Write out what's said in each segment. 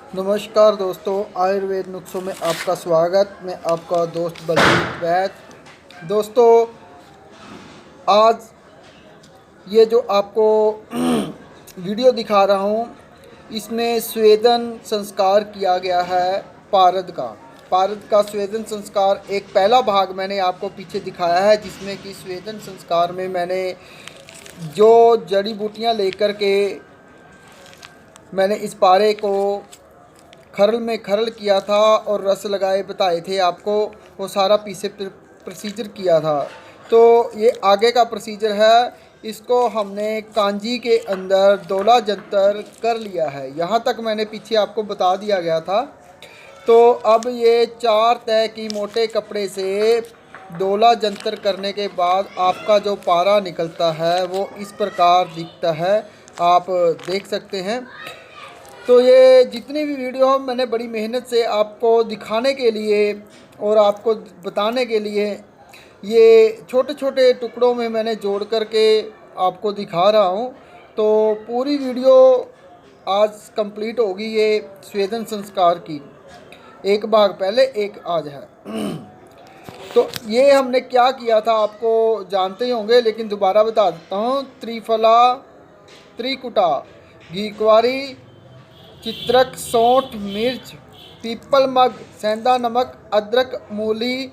नमस्कार दोस्तों, आयुर्वेद नुस्खों में आपका स्वागत। मैं आपका दोस्त बलजीत वैद। दोस्तों, आज ये जो आपको वीडियो दिखा रहा हूँ, इसमें स्वेदन संस्कार किया गया है पारद का स्वेदन संस्कार एक पहला भाग मैंने आपको पीछे दिखाया है, जिसमें कि स्वेदन संस्कार में मैंने जो जड़ी बूटियाँ लेकर के मैंने इस पारे को खरल में खरल किया था और रस लगाए बताए थे आपको, वो सारा पीछे प्रोसीजर किया था। तो ये आगे का प्रोसीजर है। इसको हमने कांजी के अंदर दोला जंतर कर लिया है, यहाँ तक मैंने पीछे आपको बता दिया गया था। तो अब ये 4 तह की मोटे कपड़े से दोला जंतर करने के बाद आपका जो पारा निकलता है वो इस प्रकार दिखता है, आप देख सकते हैं। तो ये जितनी भी वीडियो मैंने बड़ी मेहनत से आपको दिखाने के लिए और आपको बताने के लिए ये छोटे छोटे टुकड़ों में मैंने जोड़ करके आपको दिखा रहा हूँ। तो पूरी वीडियो आज कंप्लीट होगी ये स्वेदन संस्कार की। एक भाग पहले, एक आज है। तो ये हमने क्या किया था आपको जानते ही होंगे, लेकिन दोबारा बता देता हूँ। त्रिफला, त्रिकुटा, घी कुंवारी, चित्रक, सौंठ, मिर्च, पीपल मग, सेंधा नमक, अदरक, मूली,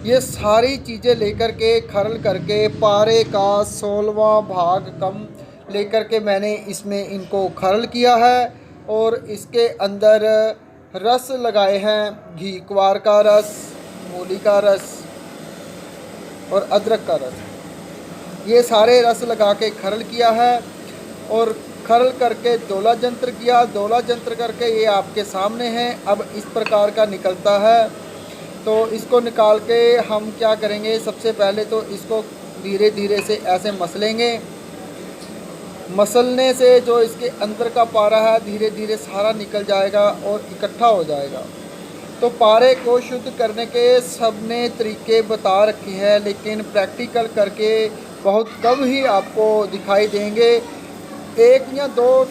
ये सारी चीज़ें लेकर के खरल करके पारे का 16वां भाग कम लेकर के मैंने इसमें इनको खरल किया है। और इसके अंदर रस लगाए हैं, घी कुंवार का रस, मूली का रस और अदरक का रस, ये सारे रस लगा के खरल किया है। और खरल करके दोला जंत्र किया। दोला जंत्र करके ये आपके सामने है, अब इस प्रकार का निकलता है। तो इसको निकाल के हम क्या करेंगे, सबसे पहले तो इसको धीरे धीरे से ऐसे मसलेंगे। मसलने से जो इसके अंदर का पारा है धीरे धीरे सारा निकल जाएगा और इकट्ठा हो जाएगा। तो पारे को शुद्ध करने के सबने तरीके बता रखे हैं, लेकिन प्रैक्टिकल करके बहुत कम ही आपको दिखाई देंगे। 1 या 2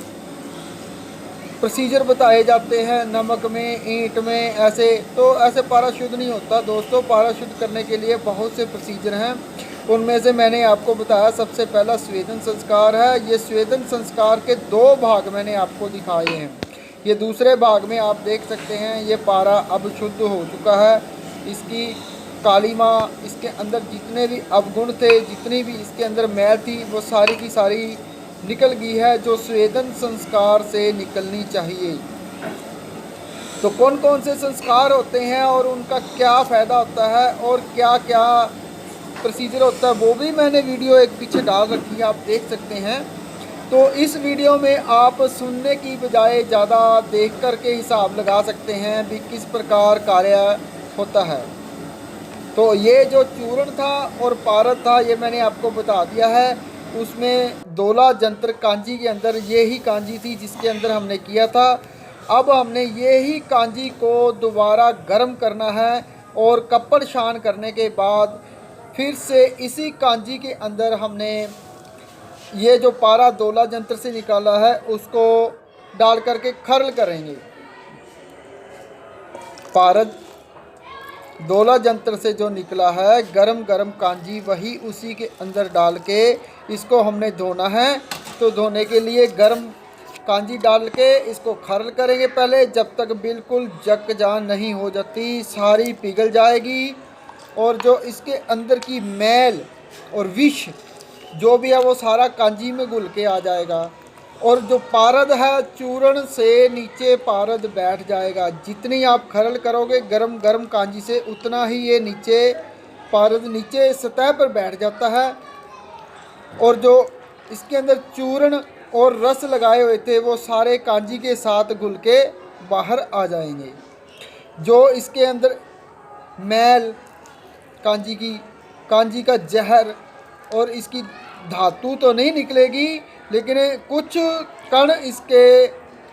प्रोसीजर बताए जाते हैं, नमक में, ईंट में, ऐसे। तो ऐसे पारा शुद्ध नहीं होता दोस्तों। पारा शुद्ध करने के लिए बहुत से प्रोसीजर हैं, उनमें से मैंने आपको बताया सबसे पहला स्वेदन संस्कार है। ये स्वेदन संस्कार के 2 भाग मैंने आपको दिखाए हैं। ये दूसरे भाग में आप देख सकते हैं, ये पारा अब शुद्ध हो चुका है। इसकी कालीमा, इसके अंदर जितने भी अवगुण थे, जितनी भी इसके अंदर मैल थी, वो सारी की सारी निकल गई है, जो स्वेदन संस्कार से निकलनी चाहिए। तो कौन कौन से संस्कार होते हैं और उनका क्या फ़ायदा होता है और क्या क्या प्रोसीजर होता है, वो भी मैंने वीडियो एक पीछे डाल रखी है, आप देख सकते हैं। तो इस वीडियो में आप सुनने की बजाय ज़्यादा देख कर के हिसाब लगा सकते हैं भी किस प्रकार कार्य होता है। तो ये जो चूर्ण था और पारद था, ये मैंने आपको बता दिया है। उसमें दोला जंत्र कांजी के अंदर ये ही कांजी थी जिसके अंदर हमने किया था। अब हमने ये ही कांजी को दोबारा गर्म करना है और कपड़ शान करने के बाद फिर से इसी कांजी के अंदर हमने ये जो पारा दोला जंत्र से निकाला है उसको डाल करके खरल करेंगे। पारद दोला जंत्र से जो निकला है गरम गरम कांजी, वही उसी के अंदर डाल के इसको हमने धोना है। तो धोने के लिए गरम कांजी डाल के इसको खरल करेंगे पहले, जब तक बिल्कुल जक जान नहीं हो जाती, सारी पिघल जाएगी और जो इसके अंदर की मैल और विष जो भी है वो सारा कांजी में घुल के आ जाएगा। और जो पारद है, चूर्ण से नीचे पारद बैठ जाएगा। जितनी आप खरल करोगे गरम गरम कांजी से, उतना ही ये नीचे पारद नीचे सतह पर बैठ जाता है। और जो इसके अंदर चूर्ण और रस लगाए हुए थे वो सारे कांजी के साथ घुल के बाहर आ जाएंगे। जो इसके अंदर मैल, कांजी का जहर और इसकी धातु तो नहीं निकलेगी, लेकिन कुछ कण इसके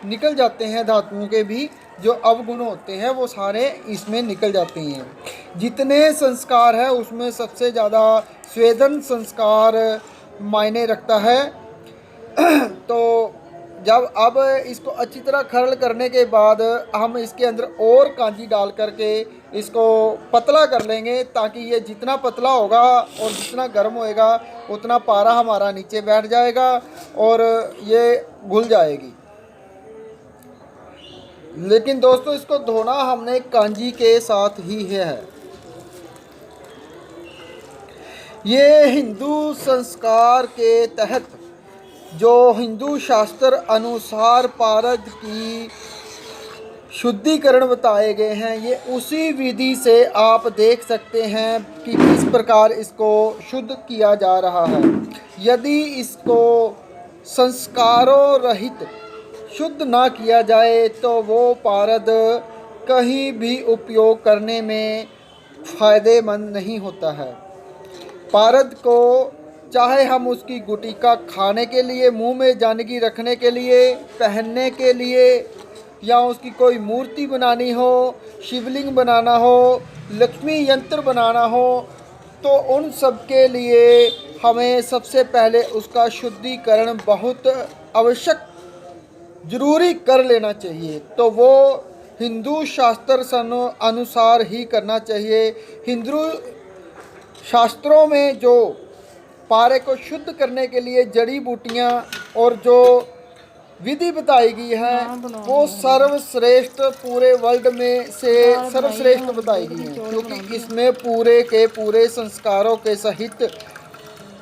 निकल जाते हैं, धातुओं के भी जो अवगुण होते हैं वो सारे इसमें निकल जाते हैं। जितने संस्कार है उसमें सबसे ज़्यादा स्वेदन संस्कार मायने रखता है। तो जब अब इसको अच्छी तरह खरल करने के बाद हम इसके अंदर और कांजी डाल करके इसको पतला कर लेंगे, ताकि ये जितना पतला होगा और जितना गर्म होएगा उतना पारा हमारा नीचे बैठ जाएगा और ये घुल जाएगी। लेकिन दोस्तों इसको धोना हमने कांजी के साथ ही है। ये हिंदू संस्कार के तहत जो हिंदू शास्त्र अनुसार पारद की शुद्धिकरण बताए गए हैं, ये उसी विधि से आप देख सकते हैं कि किस प्रकार इसको शुद्ध किया जा रहा है। यदि इसको संस्कारों रहित शुद्ध ना किया जाए तो वो पारद कहीं भी उपयोग करने में फ़ायदेमंद नहीं होता है। पारद को चाहे हम उसकी गुटिका खाने के लिए, मुंह में जानगी रखने के लिए, पहनने के लिए, या उसकी कोई मूर्ति बनानी हो, शिवलिंग बनाना हो, लक्ष्मी यंत्र बनाना हो, तो उन सब के लिए हमें सबसे पहले उसका शुद्धिकरण बहुत आवश्यक ज़रूरी कर लेना चाहिए। तो वो हिंदू शास्त्र अनुसार ही करना चाहिए। हिंदू शास्त्रों में जो पारे को शुद्ध करने के लिए जड़ी बूटियाँ और जो विधि बताई गई है वो सर्वश्रेष्ठ पूरे वर्ल्ड में से सर्वश्रेष्ठ बताई गई है, क्योंकि इसमें पूरे के पूरे संस्कारों के सहित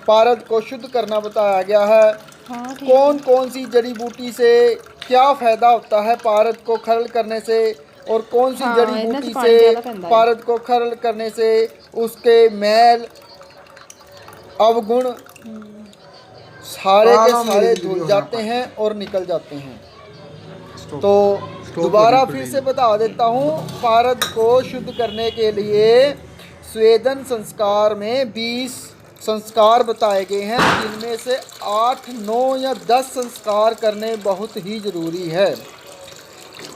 पारद को शुद्ध करना बताया गया है। कौन कौन सी जड़ी बूटी से क्या फ़ायदा होता है पारद को खरल करने से, और कौन सी जड़ी बूटी से पारद को खरल करने से उसके मैल अवगुण सारे के सारे धुल जाते हैं और निकल जाते हैं। तो दोबारा फिर से बता देता हूँ, पारद को शुद्ध करने के लिए स्वेदन संस्कार में 20 संस्कार बताए गए हैं, जिनमें से 8, 9 या 10 संस्कार करने बहुत ही ज़रूरी है।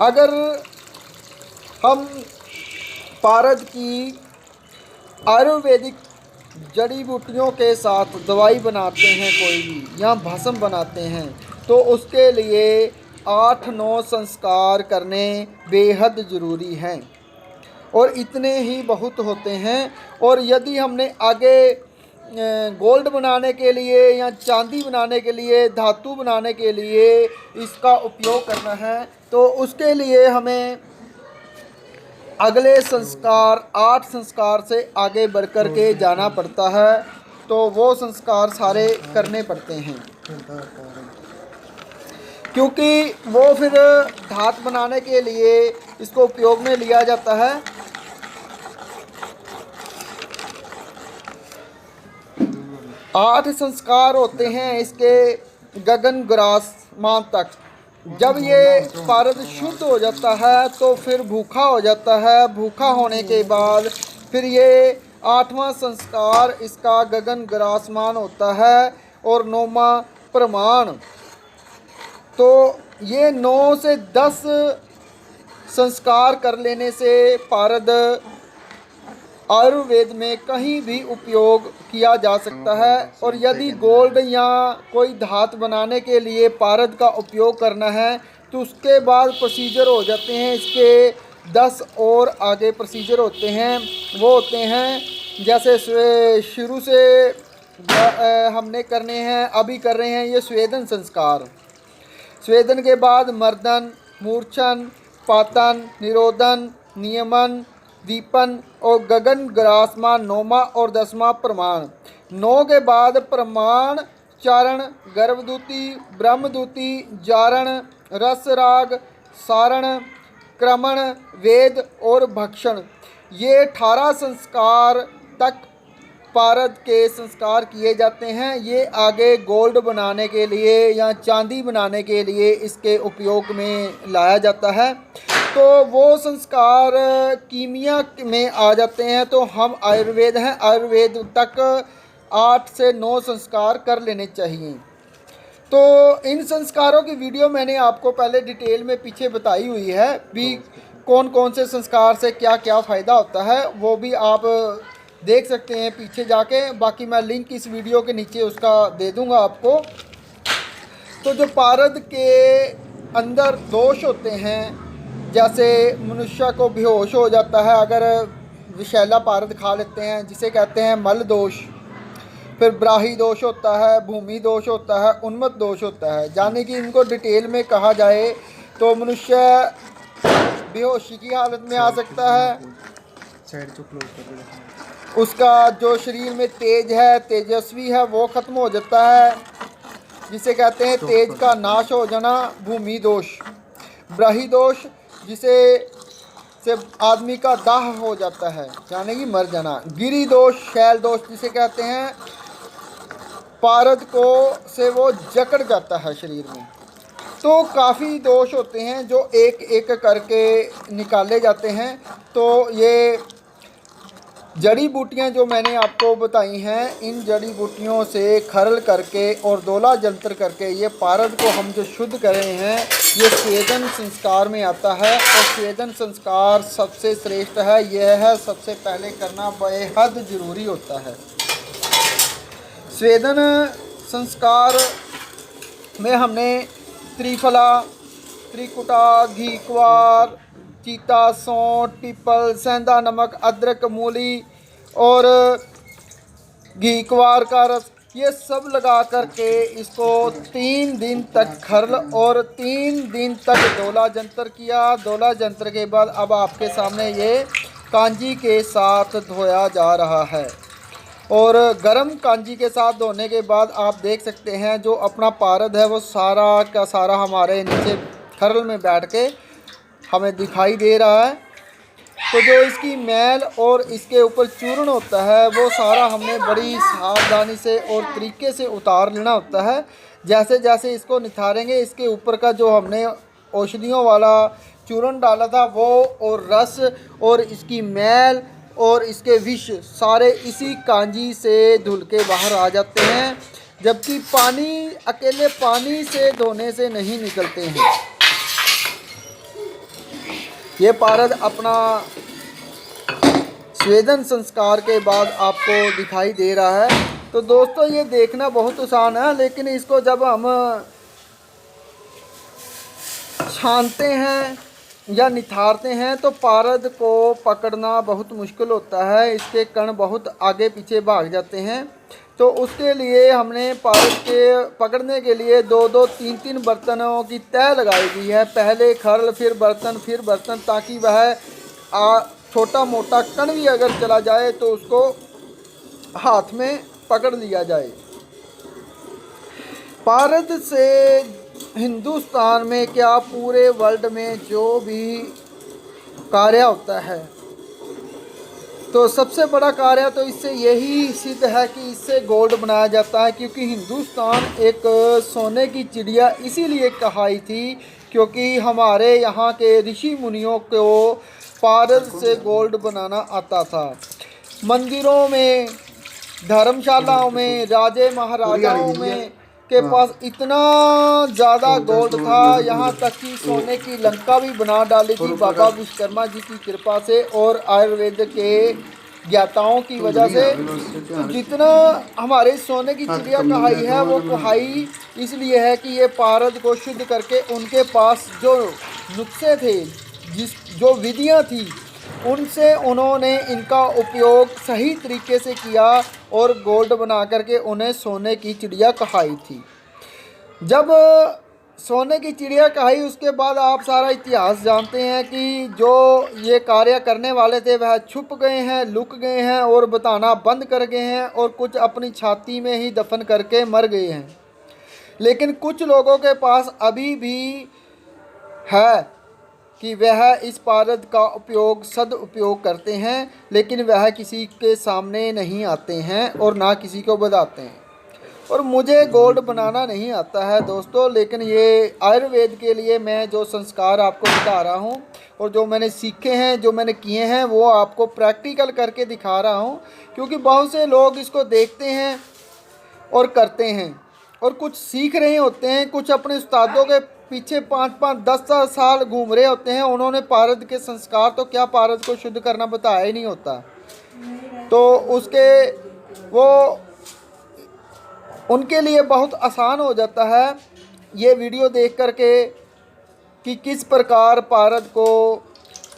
अगर हम पारद की आयुर्वेदिक जड़ी बूटियों के साथ दवाई बनाते हैं कोई भी, या भस्म बनाते हैं, तो उसके लिए 8-9 संस्कार करने बेहद ज़रूरी हैं और इतने ही बहुत होते हैं। और यदि हमने आगे गोल्ड बनाने के लिए या चांदी बनाने के लिए, धातु बनाने के लिए इसका उपयोग करना है, तो उसके लिए हमें अगले संस्कार 8 संस्कार से आगे बढ़ कर के जाना पड़ता है। तो वो संस्कार सारे करने पड़ते हैं, क्योंकि वो फिर धात बनाने के लिए इसको उपयोग में लिया जाता है। आठ संस्कार होते हैं इसके गगन ग्रासमान तक। जब ये पारद शुद्ध हो जाता है तो फिर भूखा हो जाता है। भूखा होने के बाद फिर ये 8वां संस्कार इसका गगन ग्रासमान होता है और 9वां प्रमाण। तो ये 9 से 10 संस्कार कर लेने से पारद आयुर्वेद में कहीं भी उपयोग किया जा सकता है। और यदि गोल्ड या कोई धात बनाने के लिए पारद का उपयोग करना है तो उसके बाद प्रोसीजर हो जाते हैं इसके 10 और आगे प्रोसीजर होते हैं। वो होते हैं जैसे शुरू से हमने करने हैं, अभी कर रहे हैं ये स्वेदन संस्कार। स्वेदन के बाद मर्दन, मूर्छन, पातन, निरोधन, नियमन, दीपन और गगन ग्रासमान 9वां और 10वां प्रमाण। 9 के बाद प्रमाण, चारण, गर्भदूती, ब्रह्मदूती, जारण, रसराग, सारण, क्रमण, वेद और भक्षण। ये 18 संस्कार तक पारद के संस्कार किए जाते हैं। ये आगे गोल्ड बनाने के लिए या चांदी बनाने के लिए इसके उपयोग में लाया जाता है। तो वो संस्कार कीमिया में आ जाते हैं। तो हम आयुर्वेद हैं, आयुर्वेद तक 8 से 9 संस्कार कर लेने चाहिए। तो इन संस्कारों की वीडियो मैंने आपको पहले डिटेल में पीछे बताई हुई है भी, कौन कौन से संस्कार से क्या क्या फ़ायदा होता है वो भी आप देख सकते हैं पीछे जाके। बाकी मैं लिंक इस वीडियो के नीचे उसका दे दूंगा आपको। तो जो पारद के अंदर दोष होते हैं, जैसे मनुष्य को बेहोश हो जाता है अगर विषैला पारद खा लेते हैं, जिसे कहते हैं मल दोष। फिर ब्राही दोष होता है, भूमि दोष होता है, उन्मत्त दोष होता है। यानी कि इनको डिटेल में कहा जाए तो मनुष्य बेहोशी की हालत में आ सकता है। उसका जो शरीर में तेज है, तेजस्वी है, वो खत्म हो जाता है, जिसे कहते हैं तेज का नाश हो जाना, भूमि दोष। ब्राही दोष, जिसे से आदमी का दाह हो जाता है, यानी कि मर जाना। गिरी दोष, शैल दोष, जिसे कहते हैं पारद को से वो जकड़ जाता है शरीर में। तो काफ़ी दोष होते हैं जो एक एक करके निकाले जाते हैं। तो ये जड़ी बूटियाँ जो मैंने आपको बताई हैं, इन जड़ी बूटियों से खरल करके और दोला जंतर करके ये पारद को हम जो शुद्ध कर रहे हैं, ये स्वेदन संस्कार में आता है। और स्वेदन संस्कार सबसे श्रेष्ठ है, यह है सबसे पहले करना बेहद ज़रूरी होता है। स्वेदन संस्कार में हमने त्रिफला, त्रिकुटा, घीक्वार, चीता, सौंठ, पीपल, सेंधा नमक, अदरक, मूली और घीक्वार का रस, ये सब लगा करके इसको 3 दिन तक खरल और 3 दिन तक दोला जंतर किया। दोला जंतर के बाद अब आपके सामने ये कांजी के साथ धोया जा रहा है। और गर्म कांजी के साथ धोने के बाद आप देख सकते हैं जो अपना पारद है वो सारा का सारा हमारे नीचे खरल में बैठ के हमें दिखाई दे रहा है। तो जो इसकी मैल और इसके ऊपर चूर्ण होता है वो सारा हमने बड़ी सावधानी से और तरीके से उतार लेना होता है। जैसे जैसे इसको निथारेंगे, इसके ऊपर का जो हमने औषधियों वाला चूर्ण डाला था वो और रस और इसकी मैल और इसके विष सारे इसी कांजी से धुल के बाहर आ जाते हैं। जबकि पानी, अकेले पानी से धोने से नहीं निकलते हैं। ये पारद अपना स्वेदन संस्कार के बाद आपको दिखाई दे रहा है। तो दोस्तों ये देखना बहुत आसान है, लेकिन इसको जब हम छानते हैं या निथारते हैं तो पारद को पकड़ना बहुत मुश्किल होता है। इसके कण बहुत आगे पीछे भाग जाते हैं। तो उसके लिए हमने पारद के पकड़ने के लिए 2-2, 3-3 बर्तनों की तय लगाई गई है। पहले खरल, फिर बर्तन, ताकि वह छोटा मोटा कण भी अगर चला जाए तो उसको हाथ में पकड़ लिया जाए। पारद से हिंदुस्तान में क्या पूरे वर्ल्ड में जो भी कार्य होता है, तो सबसे बड़ा कार्य तो इससे यही सिद्ध है कि इससे गोल्ड बनाया जाता है। क्योंकि हिंदुस्तान एक सोने की चिड़िया इसीलिए कहाई थी क्योंकि हमारे यहाँ के ऋषि मुनियों को पारद से गोल्ड बनाना आता था। मंदिरों में, धर्मशालाओं में, राजे महाराजाओं में के पास इतना ज़्यादा गोल्ड था, यहाँ तक कि सोने की लंका भी बना डाली थी बाबा विश्वकर्मा जी की कृपा से और आयुर्वेद के ज्ञाताओं की वजह से। जितना हमारे सोने की चिड़िया कहाई है वो कहाई इसलिए है कि ये पारद को शुद्ध करके उनके पास जो नुस्खे थे, जो विधियाँ थी, उनसे उन्होंने इनका उपयोग सही तरीके से किया और गोल्ड बना करके उन्हें सोने की चिड़िया कहाई थी। जब सोने की चिड़िया कहाई उसके बाद आप सारा इतिहास जानते हैं कि जो ये कार्य करने वाले थे वह छुप गए हैं, लुक गए हैं और बताना बंद कर गए हैं और कुछ अपनी छाती में ही दफन करके मर गए हैं। लेकिन कुछ लोगों के पास अभी भी है कि वह इस पारद का उपयोग सदुपयोग करते हैं, लेकिन वह किसी के सामने नहीं आते हैं और ना किसी को बताते हैं। और मुझे गोल्ड बनाना नहीं आता है दोस्तों, लेकिन ये आयुर्वेद के लिए मैं जो संस्कार आपको बता रहा हूँ और जो मैंने सीखे हैं, जो मैंने किए हैं, वो आपको प्रैक्टिकल करके दिखा रहा हूँ। क्योंकि बहुत से लोग इसको देखते हैं और करते हैं और कुछ सीख रहे होते हैं, कुछ अपने उस्तादों के पीछे 5-5, 10 साल घूम रहे होते हैं। उन्होंने पारद के संस्कार तो क्या पारद को शुद्ध करना बताया ही नहीं होता। तो उसके वो उनके लिए बहुत आसान हो जाता है ये वीडियो देख करके कि किस प्रकार पारद को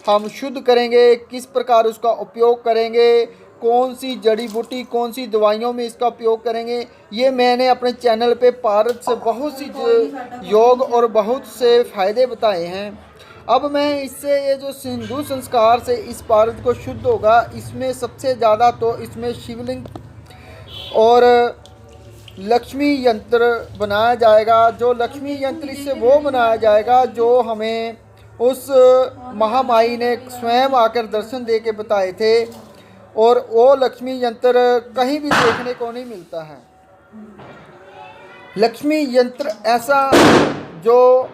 हम शुद्ध करेंगे, किस प्रकार उसका उपयोग करेंगे, कौन सी जड़ी बूटी, कौन सी दवाइयों में इसका उपयोग करेंगे, ये मैंने अपने चैनल पे पारद से बहुत सी योग और बहुत से फ़ायदे बताए हैं। अब मैं इससे ये जो सिंधु संस्कार से इस पारद को शुद्ध होगा, इसमें सबसे ज़्यादा तो इसमें शिवलिंग और लक्ष्मी यंत्र बनाया जाएगा। जो लक्ष्मी यंत्र इससे वो बनाया जाएगा जो हमें उस महामाई ने स्वयं आकर दर्शन दे के बताए थे, और वो लक्ष्मी यंत्र कहीं भी देखने को नहीं मिलता है। लक्ष्मी यंत्र ऐसा जो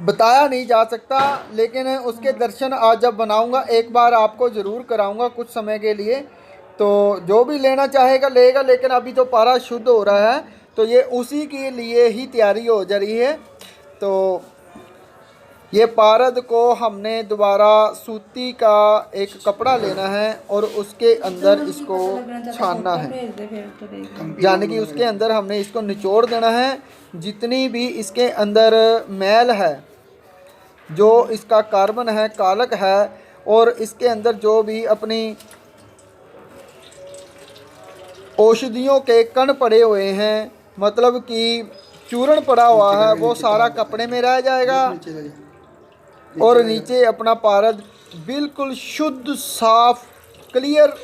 बताया नहीं जा सकता, लेकिन उसके दर्शन आज जब बनाऊंगा एक बार आपको ज़रूर कराऊंगा कुछ समय के लिए। तो जो भी लेना चाहेगा लेगा, लेकिन अभी तो पारा शुद्ध हो रहा है तो ये उसी के लिए ही तैयारी हो जा रही है। तो ये पारद को हमने दोबारा सूती का एक कपड़ा लेना है और उसके अंदर इसको छानना है, यानी कि उसके अंदर हमने इसको निचोड़ देना है। जितनी भी इसके अंदर मैल है, जो इसका कार्बन है, कालक है, और इसके अंदर जो भी अपनी औषधियों के कण पड़े हुए हैं, मतलब कि चूर्ण पड़ा हुआ है, वो सारा कपड़े में रह जाएगा और नीचे अपना पारद बिल्कुल शुद्ध, साफ, क्लियर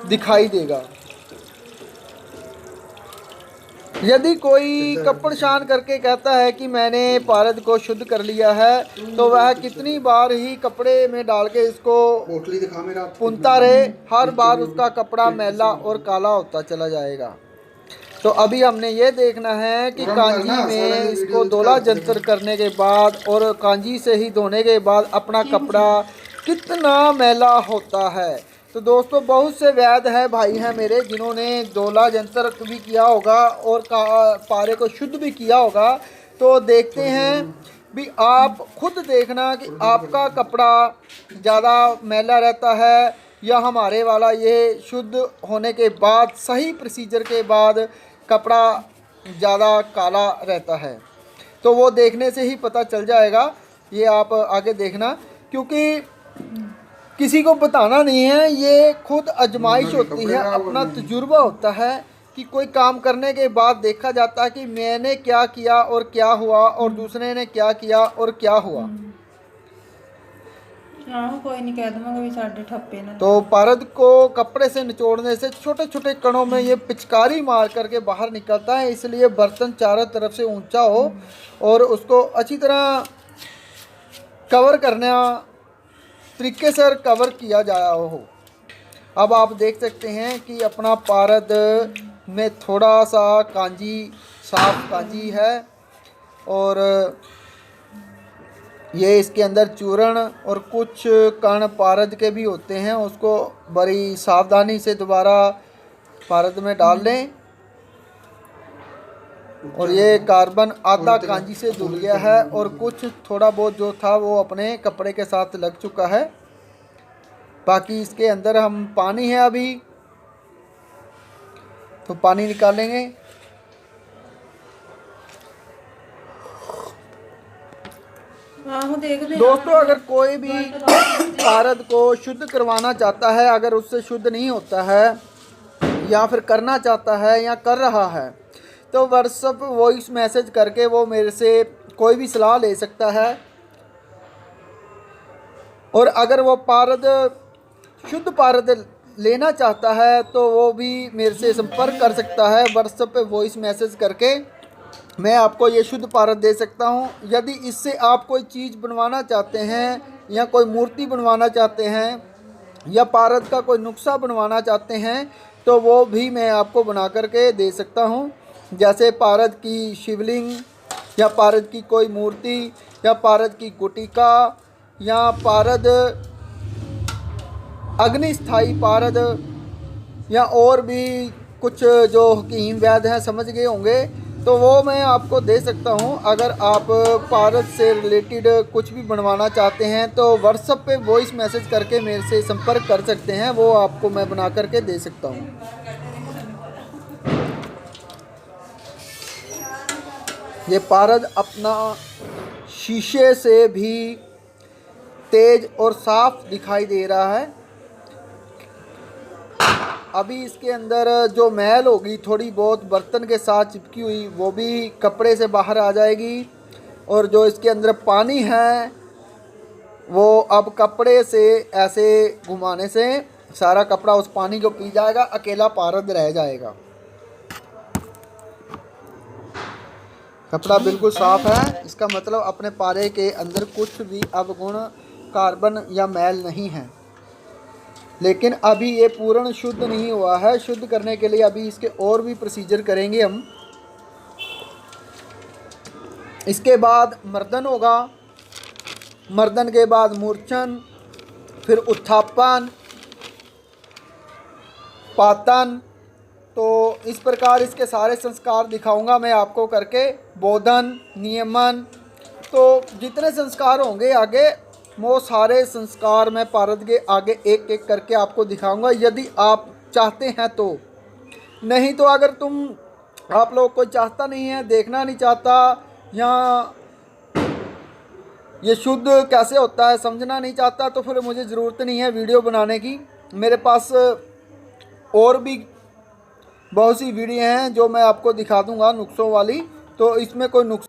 दिखाई देगा। यदि कोई कपड़ शान करके कहता है कि मैंने पारद को शुद्ध कर लिया है, तो वह कितनी बार ही कपड़े में डाल के इसको पुनता रहे, हर बार उसका कपड़ा मैला और काला होता चला जाएगा। तो अभी हमने ये देखना है कि कांजी में इसको दोला जंतर करने के बाद और कांजी से ही धोने के बाद अपना कपड़ा कितना मैला होता है। तो दोस्तों, बहुत से वैद्य हैं, भाई हैं मेरे, जिन्होंने दोला जंतर भी किया होगा और पारे को शुद्ध भी किया होगा। तो देखते हैं भी, आप खुद देखना कि आपका कपड़ा ज़्यादा मैला रहता है या हमारे वाला ये शुद्ध होने के बाद, सही प्रोसीजर के बाद कपड़ा ज़्यादा काला रहता है। तो वो देखने से ही पता चल जाएगा, ये आप आगे देखना, क्योंकि किसी को बताना नहीं है, ये खुद आजमाइश होती है, अपना तजुर्बा होता है कि कोई काम करने के बाद देखा जाता है कि मैंने क्या किया और क्या हुआ और दूसरे ने क्या किया और क्या हुआ। कोई नहीं कह दूंगा भी साढ़े ठप्पे ना। तो पारद को कपड़े से निचोड़ने से छोटे छोटे कणों में ये पिचकारी मार करके बाहर निकलता है, इसलिए बर्तन चारों तरफ से ऊंचा हो और उसको अच्छी तरह कवर करना तरीके से कवर किया जाया हो। अब आप देख सकते हैं कि अपना पारद में थोड़ा सा कांजी, साफ कांजी है, और ये इसके अंदर चूर्ण और कुछ कण पारद के भी होते हैं, उसको बड़ी सावधानी से दोबारा पारद में डाल लें। और ये कार्बन आधा कांजी से धुल गया है और कुछ थोड़ा बहुत जो था वो अपने कपड़े के साथ लग चुका है। बाकी इसके अंदर हम पानी है अभी, तो पानी निकालेंगे। दोस्तों, अगर कोई भी पारद को शुद्ध करवाना चाहता है, अगर उससे शुद्ध नहीं होता है या फिर करना चाहता है या कर रहा है, तो व्हाट्सएप वॉइस मैसेज करके वो मेरे से कोई भी सलाह ले सकता है। और अगर वो पारद शुद्ध पारद लेना चाहता है तो वो भी मेरे से संपर्क कर सकता है। व्हाट्सएप पे वॉइस मैसेज करके मैं आपको ये शुद्ध पारद दे सकता हूँ। यदि इससे आप कोई चीज़ बनवाना चाहते हैं या कोई मूर्ति बनवाना चाहते हैं या पारद का कोई नुस्खा बनवाना चाहते हैं, तो वो भी मैं आपको बना करके दे सकता हूँ। जैसे पारद की शिवलिंग या पारद की कोई मूर्ति या पारद की गुटिका या पारद अग्निस्थाई पारद या और भी कुछ जो हकीम वैद्य हैं समझ गए होंगे, तो वो मैं आपको दे सकता हूँ। अगर आप पारद से रिलेटेड कुछ भी बनवाना चाहते हैं तो व्हाट्सएप पे वॉइस मैसेज करके मेरे से संपर्क कर सकते हैं, वो आपको मैं बना करके दे सकता हूँ। ये पारद अपना शीशे से भी तेज और साफ दिखाई दे रहा है। अभी इसके अंदर जो मैल होगी थोड़ी बहुत बर्तन के साथ चिपकी हुई, वो भी कपड़े से बाहर आ जाएगी। और जो इसके अंदर पानी है वो अब कपड़े से ऐसे घुमाने से सारा कपड़ा उस पानी को पी जाएगा, अकेला पारद रह जाएगा। कपड़ा बिल्कुल साफ है, इसका मतलब अपने पारे के अंदर कुछ भी अवगुण, कार्बन या मैल नहीं है। लेकिन अभी ये पूर्ण शुद्ध नहीं हुआ है। शुद्ध करने के लिए अभी इसके और भी प्रोसीजर करेंगे हम। इसके बाद मर्दन होगा, मर्दन के बाद मूर्छन, फिर उत्थापन, पातन। तो इस प्रकार इसके सारे संस्कार दिखाऊंगा मैं आपको करके, बोधन, नियमन। तो जितने संस्कार होंगे आगे, वो सारे संस्कार मैं पारद के आगे एक एक करके आपको दिखाऊंगा, यदि आप चाहते हैं तो। नहीं तो अगर आप लोग कोई चाहता नहीं है, देखना नहीं चाहता, या ये शुद्ध कैसे होता है समझना नहीं चाहता, तो फिर मुझे ज़रूरत नहीं है वीडियो बनाने की। मेरे पास और भी बहुत सी वीडियो हैं जो मैं आपको दिखा दूंगा नुस्खों वाली। तो इसमें कोई नुस्खा